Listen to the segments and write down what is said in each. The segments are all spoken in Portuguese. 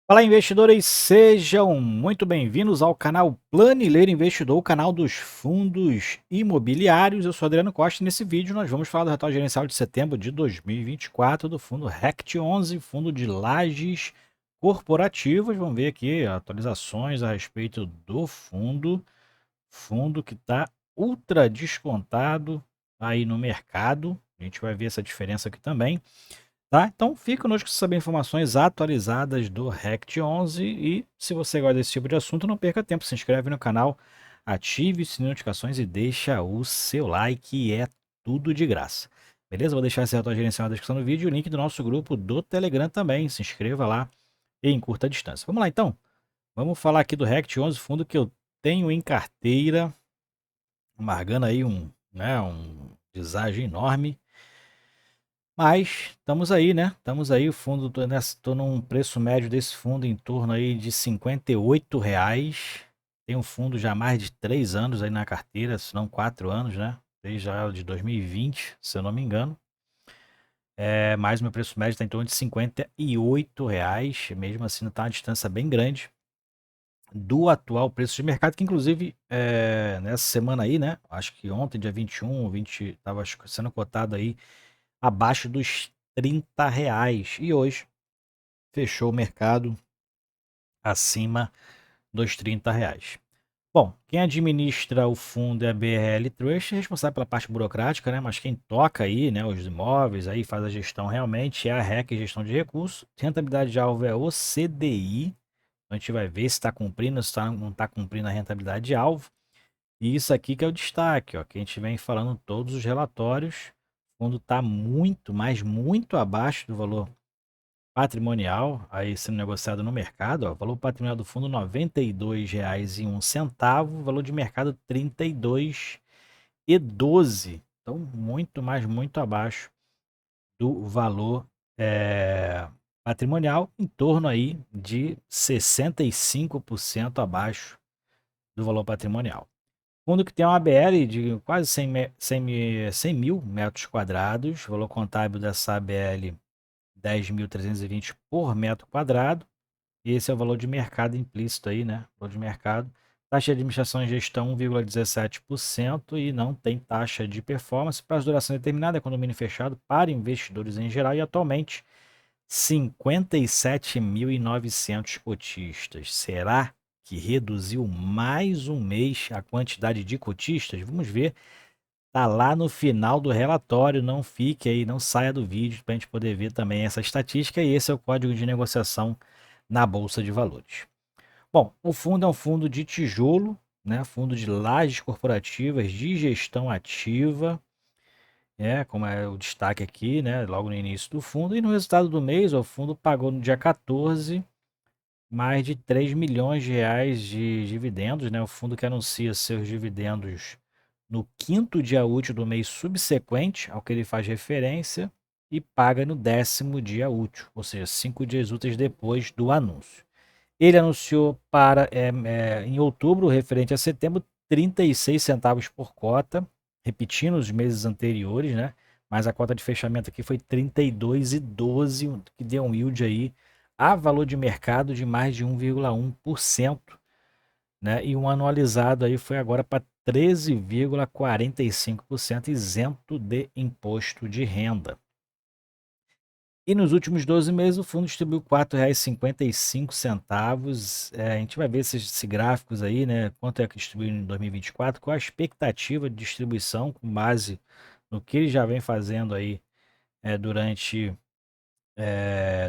Fala, investidores, sejam muito bem-vindos ao canal Planileiro Investidor, o canal dos fundos imobiliários. Eu sou Adriano Costa e nesse vídeo nós vamos falar do relatório gerencial de setembro de 2024 do fundo RECT 11, fundo de lajes corporativas. Vamos ver aqui atualizações a respeito do fundo que está ultra descontado aí no mercado. A gente vai ver essa diferença aqui também. Tá? Então fique conosco para saber informações atualizadas do RECT 11 e se você gosta desse tipo de assunto, não perca tempo, se inscreve no canal, ative o sininho de notificações e deixa o seu like, é tudo de graça. Beleza? Vou deixar esse relatório gerencial na descrição do vídeo e o link do nosso grupo do Telegram também, se inscreva lá em curta distância. Vamos lá então, vamos falar aqui do RECT 11, fundo que eu tenho em carteira, amargando aí um deságio enorme. Mas estamos aí, né? Estamos aí, o fundo, tô num preço médio desse fundo em torno aí de R$ 58. Tem um fundo já há mais de 3 anos aí na carteira, se não 4 anos, né? Desde já de 2020, se eu não me engano. Mas meu preço médio está em torno de R$ 58. Mesmo assim, está uma distância bem grande do atual preço de mercado, que inclusive nessa semana aí, né? Acho que ontem, dia 21, 20, estava sendo cotado aí abaixo dos R$ 30 e hoje fechou o mercado acima dos R$ 30. Bom, quem administra o fundo é a BRL Trust, responsável pela parte burocrática, né? Mas quem toca aí, né, os imóveis, aí faz a gestão realmente é a REC Gestão de Recursos. Rentabilidade de alvo é o CDI. A gente vai ver se está cumprindo, se não está cumprindo a rentabilidade de alvo. E isso aqui que é o destaque, ó, que a gente vem falando todos os relatórios. O fundo está muito, mas muito abaixo do valor patrimonial, aí sendo negociado no mercado, ó, valor patrimonial do fundo R$ 92,01, valor de mercado R$ 32,12. Então, muito, mas muito abaixo do valor patrimonial, em torno aí de 65% abaixo do valor patrimonial. Fundo que tem uma ABL de quase 100 mil metros quadrados, valor contábil dessa ABL 10.320 por metro quadrado. E esse é o valor de mercado implícito aí, né? Valor de mercado. Taxa de administração e gestão 1,17% e não tem taxa de performance. Prazo de duração determinada, é condomínio fechado para investidores em geral e atualmente 57.900 cotistas. Será que reduziu mais um mês a quantidade de cotistas? Vamos ver. Tá lá no final do relatório, não fique aí, não saia do vídeo para a gente poder ver também essa estatística e esse é o código de negociação na Bolsa de Valores. Bom, o fundo é um fundo de tijolo, né? Fundo de lajes corporativas de gestão ativa, como é o destaque aqui, né? Logo no início do fundo. E no resultado do mês, o fundo pagou no dia 14 mais de 3 milhões de reais de dividendos, né? O fundo que anuncia seus dividendos no quinto dia útil do mês subsequente ao que ele faz referência e paga no 10º dia útil, ou seja, 5 dias úteis depois do anúncio. Ele anunciou em outubro, referente a setembro, 36 centavos por cota, repetindo os meses anteriores, né? Mas a cota de fechamento aqui foi 32,12, que deu um yield aí a valor de mercado de mais de 1,1%, né? E um anualizado aí foi agora para 13,45% isento de imposto de renda. E nos últimos 12 meses o fundo distribuiu R$ 4,55. A gente vai ver esses gráficos aí, né? Quanto é que distribuiu em 2024, qual a expectativa de distribuição com base no que ele já vem fazendo aí durante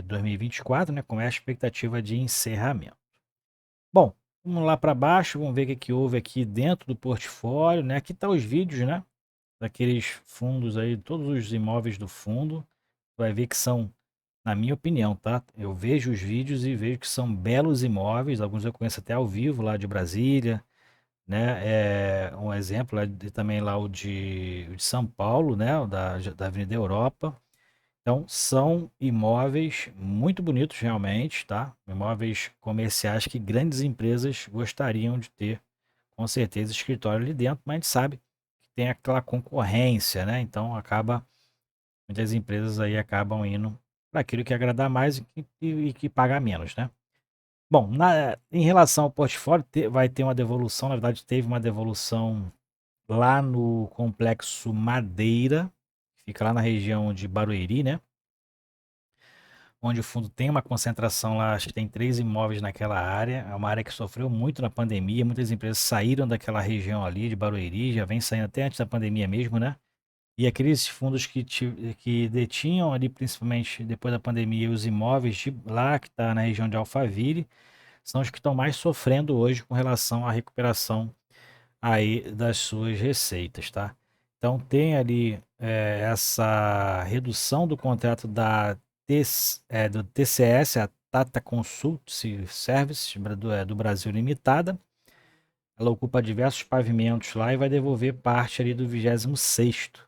2024, né? Como é a expectativa de encerramento. Bom, vamos lá para baixo, vamos ver o que houve aqui dentro do portfólio, né? Aqui tá os vídeos, né? Daqueles fundos aí, todos os imóveis do fundo. Vai ver que são, na minha opinião, tá? Eu vejo os vídeos e vejo que são belos imóveis, alguns eu conheço até ao vivo lá de Brasília, né? Um exemplo também lá o de São Paulo, né? Da Avenida Europa. Então, são imóveis muito bonitos realmente, tá? Imóveis comerciais que grandes empresas gostariam de ter, com certeza, escritório ali dentro, mas a gente sabe que tem aquela concorrência, né? Então, muitas empresas aí acabam indo para aquilo que agradar mais e que paga menos, né? Bom, em relação ao portfólio, vai ter uma devolução, na verdade teve uma devolução lá no Complexo Madeira, fica lá na região de Barueri, né? Onde o fundo tem uma concentração lá, acho que tem 3 imóveis naquela área. É uma área que sofreu muito na pandemia, muitas empresas saíram daquela região ali de Barueri, já vem saindo até antes da pandemia mesmo, né? E aqueles fundos que detinham ali, principalmente depois da pandemia, os imóveis de lá, que está na região de Alphaville, são os que estão mais sofrendo hoje com relação à recuperação aí das suas receitas, tá? Então tem ali essa redução do contrato do TCS, a Tata Consultancy Services do Brasil Limitada. Ela ocupa diversos pavimentos lá e vai devolver parte ali do 26º,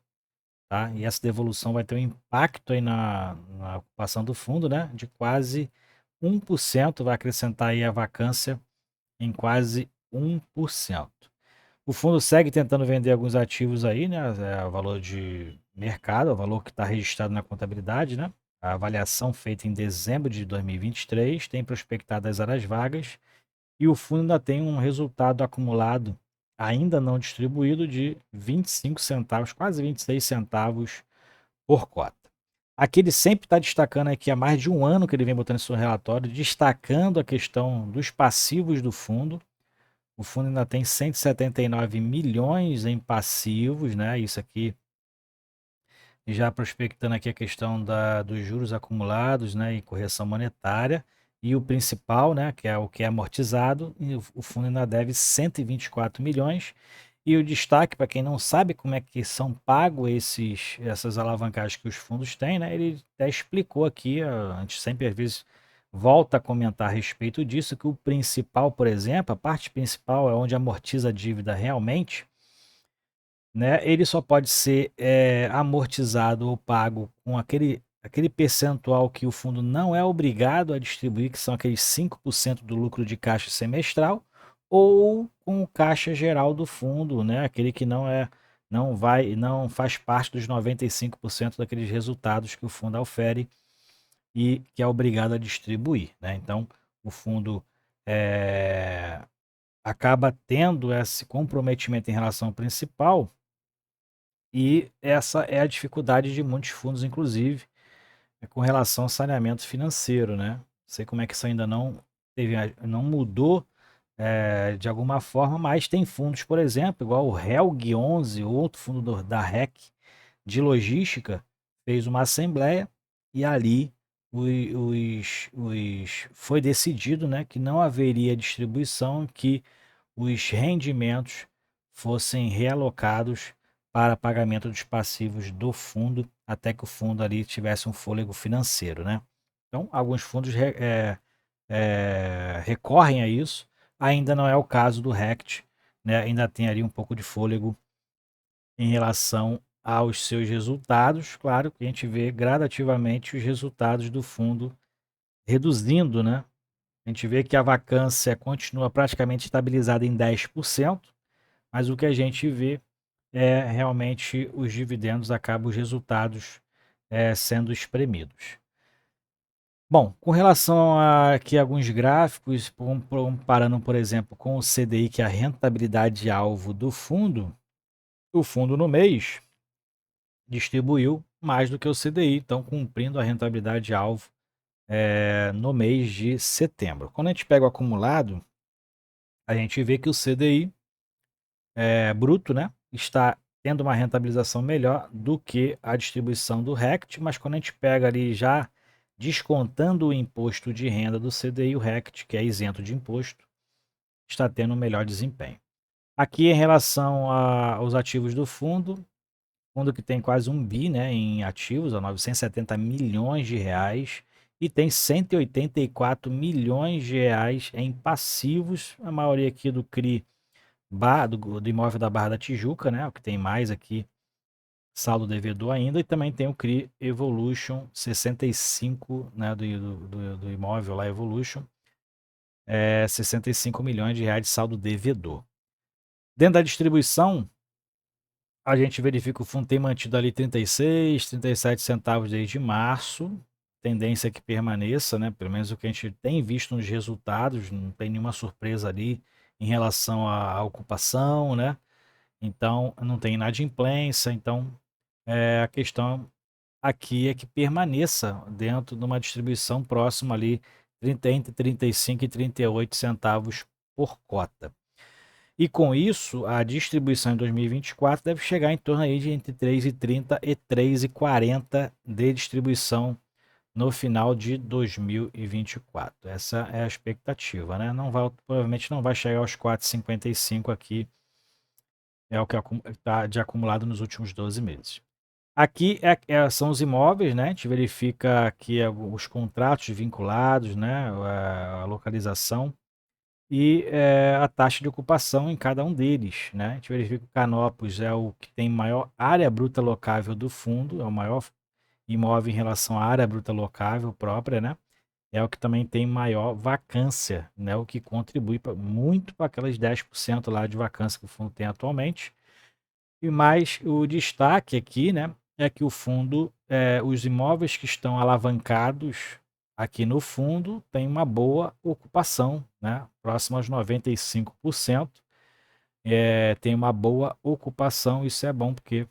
tá? E essa devolução vai ter um impacto aí na ocupação do fundo, né? De quase 1%, vai acrescentar aí a vacância em quase 1%. O fundo segue tentando vender alguns ativos aí, né? O valor de mercado, o valor que está registrado na contabilidade, né? A avaliação feita em dezembro de 2023 tem prospectado as áreas vagas e o fundo ainda tem um resultado acumulado ainda não distribuído de 25 centavos, quase 26 centavos por cota. Aqui ele sempre está destacando aqui há mais de um ano que ele vem botando esse relatório, destacando a questão dos passivos do fundo. O fundo ainda tem 179 milhões em passivos, né? Isso aqui já prospectando aqui a questão dos juros acumulados, né? E correção monetária. E o principal, né? Que é o que é amortizado. E o fundo ainda deve 124 milhões. E o destaque, para quem não sabe como é que são pagos essas alavancagens que os fundos têm, né? Ele até explicou aqui, a gente sempre às vezes volta a comentar a respeito disso, que o principal, por exemplo, a parte principal é onde amortiza a dívida realmente, né? Ele só pode ser amortizado ou pago com aquele percentual que o fundo não é obrigado a distribuir, que são aqueles 5% do lucro de caixa semestral, ou com o caixa geral do fundo, né? Aquele que não faz parte dos 95% daqueles resultados que o fundo ofere e que é obrigado a distribuir, né? Então, o fundo acaba tendo esse comprometimento em relação ao principal, e essa é a dificuldade de muitos fundos, inclusive, com relação ao saneamento financeiro, né? Não sei como é que isso ainda não mudou de alguma forma, mas tem fundos, por exemplo, igual o Helg 11, outro fundo da REC de logística, fez uma assembleia e ali foi decidido, né, que não haveria distribuição, que os rendimentos fossem realocados para pagamento dos passivos do fundo, até que o fundo ali tivesse um fôlego financeiro, né? Então, alguns fundos recorrem a isso, ainda não é o caso do RECT, né? Ainda tem ali um pouco de fôlego em relação aos seus resultados. Claro que a gente vê gradativamente os resultados do fundo reduzindo, né? A gente vê que a vacância continua praticamente estabilizada em 10%, mas o que a gente vê é realmente os dividendos acabam os resultados sendo espremidos. Bom, com relação a aqui alguns gráficos, comparando, por exemplo, com o CDI, que é a rentabilidade alvo do fundo, o fundo no mês distribuiu mais do que o CDI, então cumprindo a rentabilidade alvo no mês de setembro. Quando a gente pega o acumulado, a gente vê que o CDI bruto, né, está tendo uma rentabilização melhor do que a distribuição do RECT, mas quando a gente pega ali já descontando o imposto de renda do CDI, o RECT, que é isento de imposto, está tendo um melhor desempenho. Aqui em relação aos ativos do fundo, fundo que tem quase 1 bi, né, em ativos, 970 milhões de reais, e tem 184 milhões de reais em passivos, a maioria aqui do CRI do imóvel da Barra da Tijuca, né, o que tem mais aqui, saldo devedor ainda, e também tem o CRI Evolution 65, né, do imóvel lá Evolution, 65 milhões de reais de saldo devedor. Dentro da distribuição, a gente verifica que o fundo tem mantido ali 36, 37 centavos desde março, tendência é que permaneça, né? Pelo menos o que a gente tem visto nos resultados, não tem nenhuma surpresa ali em relação à ocupação, né? Então, não tem inadimplência. Então, a questão aqui é que permaneça dentro de uma distribuição próxima ali, entre 35 e 38 centavos por cota. E com isso, a distribuição em 2024 deve chegar em torno aí de entre 3,30 e 3,40 de distribuição no final de 2024. Essa é a expectativa, né? Não vai, provavelmente não vai chegar aos 4,55 aqui, é o que está de acumulado nos últimos 12 meses. Aqui são os imóveis, né? A gente verifica aqui os contratos vinculados, né? A localização e a taxa de ocupação em cada um deles, né? A gente verifica que o Canopus é o que tem maior área bruta locável do fundo, é o maior imóvel em relação à área bruta locável própria, né? É o que também tem maior vacância, né? O que contribui muito para aquelas 10% lá de vacância que o fundo tem atualmente. E mais o destaque aqui, né, é que o fundo, os imóveis que estão alavancados aqui no fundo têm uma boa ocupação, né, próximo aos 95%. Tem uma boa ocupação, isso é bom porque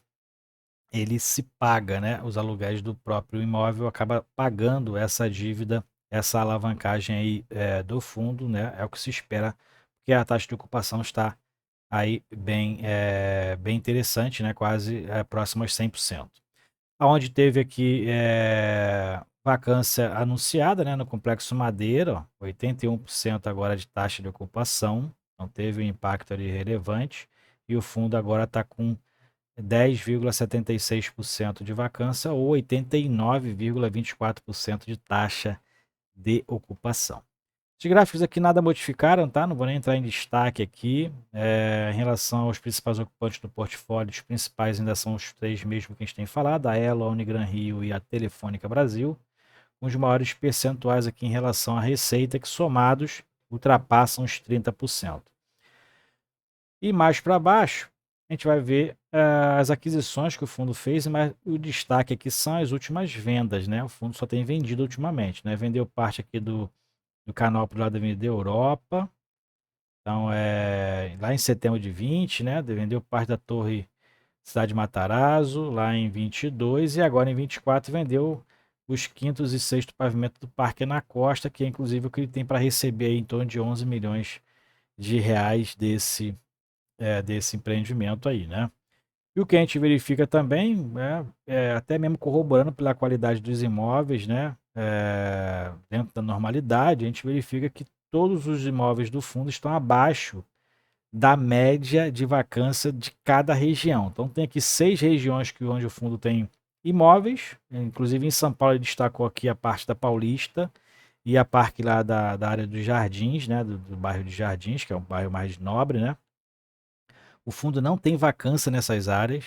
ele se paga, né, os aluguéis do próprio imóvel acaba pagando essa dívida, essa alavancagem aí do fundo, né, é o que se espera, porque a taxa de ocupação está aí bem interessante, né? Quase próximo aos 100%. Aonde teve aqui vacância anunciada, né? No Complexo Madeira, ó, 81% agora de taxa de ocupação, não teve um impacto ali relevante, e o fundo agora está com 10,76% de vacância ou 89,24% de taxa de ocupação. Os gráficos aqui nada modificaram, tá? Não vou nem entrar em destaque aqui. Em relação aos principais ocupantes do portfólio, os principais ainda são os três mesmo que a gente tem falado, a Elo, a Unigran Rio e a Telefônica Brasil, com os maiores percentuais aqui em relação à receita, que somados ultrapassam os 30%. E mais para baixo, a gente vai ver as aquisições que o fundo fez, mas o destaque aqui são as últimas vendas, né? O fundo só tem vendido ultimamente, né? Vendeu parte aqui do Canopus lá da Avenida Europa. Então, lá em setembro de 20, né? Vendeu parte da Torre Cidade Matarazzo, lá em 22, e agora em 24 vendeu os quintos e sexto pavimento do Parque na Costa, que é inclusive o que ele tem para receber aí, em torno de 11 milhões de reais desse empreendimento aí, né? E o que a gente verifica também, até mesmo corroborando pela qualidade dos imóveis, né? Dentro da normalidade, a gente verifica que todos os imóveis do fundo estão abaixo da média de vacância de cada região. Então tem aqui 6 regiões onde o fundo tem imóveis, inclusive em São Paulo ele destacou aqui a parte da Paulista e a parte lá da área dos Jardins, né? Do bairro de Jardins, que é um bairro mais nobre, né? O fundo não tem vacância nessas áreas.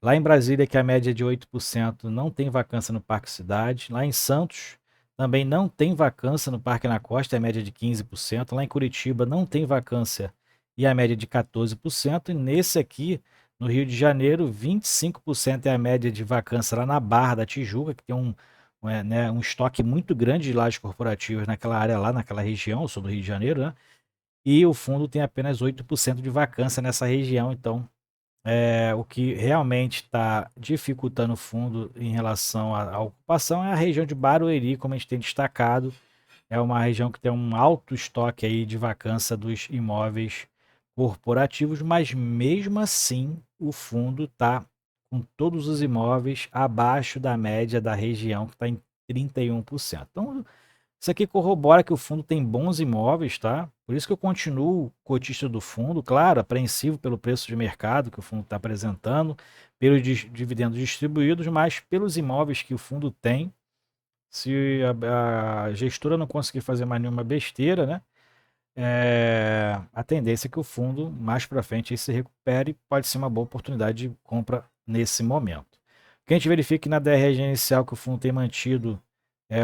Lá em Brasília, que a média é de 8%, não tem vacância no Parque Cidade. Lá em Santos, também não tem vacância no Parque na Costa, a média é de 15%. Lá em Curitiba, não tem vacância e a média é de 14%. E nesse aqui, no Rio de Janeiro, 25% é a média de vacância lá na Barra da Tijuca, que tem um estoque muito grande de lajes corporativas naquela área lá, naquela região. Eu sou do Rio de Janeiro, né? E o fundo tem apenas 8% de vacância nessa região. Então, o que realmente está dificultando o fundo em relação à ocupação é a região de Barueri, como a gente tem destacado. É uma região que tem um alto estoque aí de vacância dos imóveis corporativos, mas mesmo assim o fundo está com todos os imóveis abaixo da média da região, que está em 31%. Então, isso aqui corrobora que o fundo tem bons imóveis, tá? Por isso que eu continuo cotista do fundo, claro, apreensivo pelo preço de mercado que o fundo está apresentando, pelos dividendos distribuídos, mas pelos imóveis que o fundo tem. Se a gestora não conseguir fazer mais nenhuma besteira, né? A tendência é que o fundo mais para frente se recupere e pode ser uma boa oportunidade de compra nesse momento. O que a gente verifica na DRE inicial que o fundo tem mantido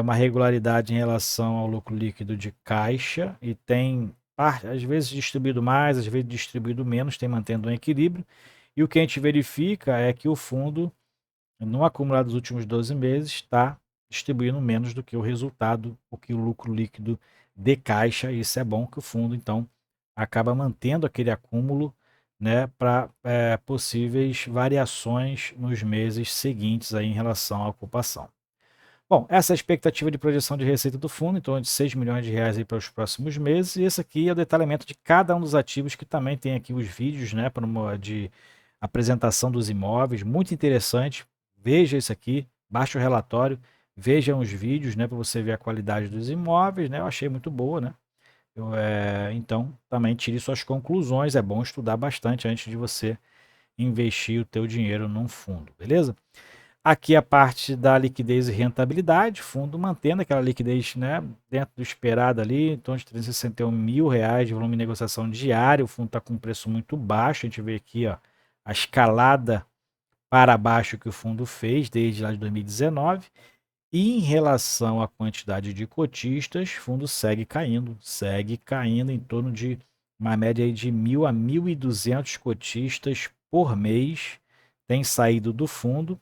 uma regularidade em relação ao lucro líquido de caixa e tem às vezes distribuído mais, às vezes distribuído menos, tem mantendo um equilíbrio. E o que a gente verifica é que o fundo, no acumulado dos últimos 12 meses, está distribuindo menos do que o resultado, o que o lucro líquido de caixa. Isso é bom que o fundo, então, acaba mantendo aquele acúmulo, né, para possíveis variações nos meses seguintes aí em relação à ocupação. Bom, essa é a expectativa de projeção de receita do fundo, em torno de 6 milhões de reais aí para os próximos meses. E esse aqui é o detalhamento de cada um dos ativos, que também tem aqui os vídeos, né, de apresentação dos imóveis, muito interessante. Veja isso aqui, baixe o relatório, veja os vídeos, né, para você ver a qualidade dos imóveis, né? Eu achei muito boa, né? Então, também tire suas conclusões. É bom estudar bastante antes de você investir o teu dinheiro num fundo, beleza? Aqui a parte da liquidez e rentabilidade, fundo mantendo aquela liquidez, né, dentro do esperado ali, em torno de R$ 361 mil de volume de negociação diário. O fundo está com um preço muito baixo. A gente vê aqui, ó, a escalada para baixo que o fundo fez desde lá de 2019. E em relação à quantidade de cotistas, o fundo segue caindo em torno de uma média aí de 1.000 a 1.200 cotistas por mês tem saído do fundo.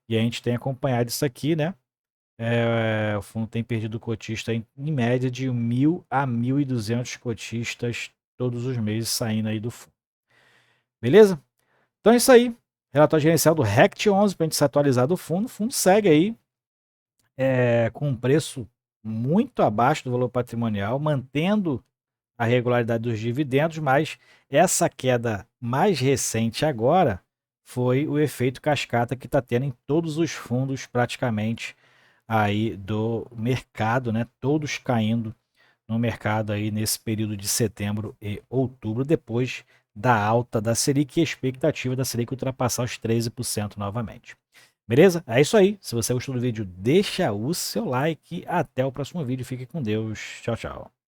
E a gente tem acompanhado isso aqui, né? O fundo tem perdido cotista em média de 1.000 a 1.200 cotistas todos os meses saindo aí do fundo. Beleza? Então é isso aí. Relatório gerencial do RECT 11 para a gente se atualizar do fundo. O fundo segue aí com um preço muito abaixo do valor patrimonial, mantendo a regularidade dos dividendos, mas essa queda mais recente agora foi o efeito cascata que está tendo em todos os fundos praticamente aí do mercado, né? Todos caindo no mercado aí nesse período de setembro e outubro, depois da alta da Selic e a expectativa da Selic ultrapassar os 13% novamente. Beleza? É isso aí. Se você gostou do vídeo, deixa o seu like. Até o próximo vídeo. Fique com Deus. Tchau, tchau.